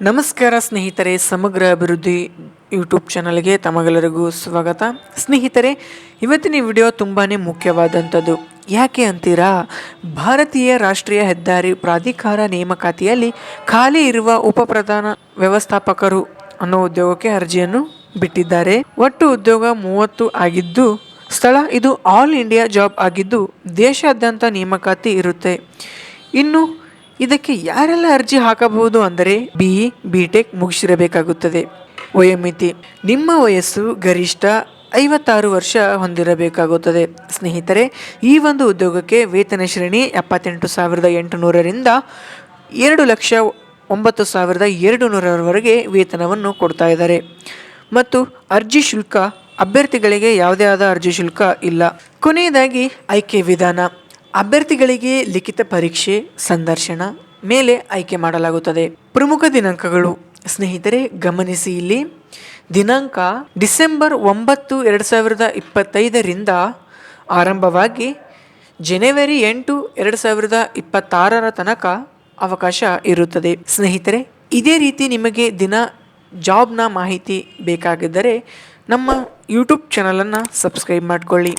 ನಮಸ್ಕಾರ ಸ್ನೇಹಿತರೆ, ಸಮಗ್ರ ಅಭಿವೃದ್ಧಿ ಯೂಟ್ಯೂಬ್ ಚಾನಲ್ಗೆ ತಮಗೆಲ್ಲರಿಗೂ ಸ್ವಾಗತ. ಸ್ನೇಹಿತರೆ, ಇವತ್ತಿನ ವಿಡಿಯೋ ತುಂಬಾ ಮುಖ್ಯವಾದಂಥದ್ದು. ಯಾಕೆ ಅಂತೀರಾ? ಭಾರತೀಯ ರಾಷ್ಟ್ರೀಯ ಹೆದ್ದಾರಿ ಪ್ರಾಧಿಕಾರ ನೇಮಕಾತಿಯಲ್ಲಿ ಖಾಲಿ ಇರುವ ಉಪಪ್ರಧಾನ ವ್ಯವಸ್ಥಾಪಕರು ಅನ್ನೋ ಉದ್ಯೋಗಕ್ಕೆ ಅರ್ಜಿಯನ್ನು ಬಿಟ್ಟಿದ್ದಾರೆ. ಒಟ್ಟು ಉದ್ಯೋಗ 30 ಆಗಿದ್ದು, ಸ್ಥಳ ಇದು ಆಲ್ ಇಂಡಿಯಾ ಜಾಬ್ ಆಗಿದ್ದು ದೇಶಾದ್ಯಂತ ನೇಮಕಾತಿ ಇರುತ್ತೆ. ಇನ್ನು ಇದಕ್ಕೆ ಯಾರೆಲ್ಲ ಅರ್ಜಿ ಹಾಕಬಹುದು ಅಂದರೆ BE BTech ಮುಗಿಸಿರಬೇಕಾಗುತ್ತದೆ. ವಯೋಮಿತಿ: ನಿಮ್ಮ ವಯಸ್ಸು ಗರಿಷ್ಠ 56 ವರ್ಷ ಹೊಂದಿರಬೇಕಾಗುತ್ತದೆ. ಸ್ನೇಹಿತರೆ, ಈ ಒಂದು ಉದ್ಯೋಗಕ್ಕೆ ವೇತನ ಶ್ರೇಣಿ 78,800ರಿಂದ 2,09,200ರವರೆಗೆ ವೇತನವನ್ನು ಕೊಡ್ತಾ ಇದ್ದಾರೆ. ಮತ್ತು ಅರ್ಜಿ ಶುಲ್ಕ, ಅಭ್ಯರ್ಥಿಗಳಿಗೆ ಯಾವುದೇ ಆದ ಅರ್ಜಿ ಶುಲ್ಕ ಇಲ್ಲ. ಕೊನೆಯದಾಗಿ ಆಯ್ಕೆ ವಿಧಾನ: ಅಭ್ಯರ್ಥಿಗಳಿಗೆ ಲಿಖಿತ ಪರೀಕ್ಷೆ, ಸಂದರ್ಶನ ಮೇಲೆ ಆಯ್ಕೆ ಮಾಡಲಾಗುತ್ತದೆ. ಪ್ರಮುಖ ದಿನಾಂಕಗಳು ಸ್ನೇಹಿತರೆ ಗಮನಿಸಿ, ಇಲ್ಲಿ ದಿನಾಂಕ ಡಿಸೆಂಬರ್ 9, 2025ರಿಂದ ಆರಂಭವಾಗಿ ಜನವರಿ 8, 2026 ತನಕ ಅವಕಾಶ ಇರುತ್ತದೆ. ಸ್ನೇಹಿತರೆ, ಇದೇ ರೀತಿ ನಿಮಗೆ ಜಾಬ್ನ ಮಾಹಿತಿ ಬೇಕಾಗಿದ್ದರೆ ನಮ್ಮ ಯೂಟ್ಯೂಬ್ ಚಾನಲನ್ನು ಸಬ್ಸ್ಕ್ರೈಬ್ ಮಾಡಿಕೊಳ್ಳಿ.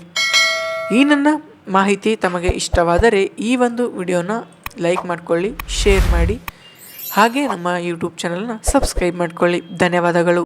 ಈ ನನ್ನ ಮಾಹಿತಿ ತಮಗೆ ಇಷ್ಟವಾದರೆ ಈ ಒಂದು ವಿಡಿಯೋನ ಲೈಕ್ ಮಾಡಿಕೊಳ್ಳಿ, ಶೇರ್ ಮಾಡಿ, ಹಾಗೆ ನಮ್ಮ ಯೂಟ್ಯೂಬ್ ಚಾನಲ್ನ ಸಬ್ಸ್ಕ್ರೈಬ್ ಮಾಡಿಕೊಳ್ಳಿ. ಧನ್ಯವಾದಗಳು.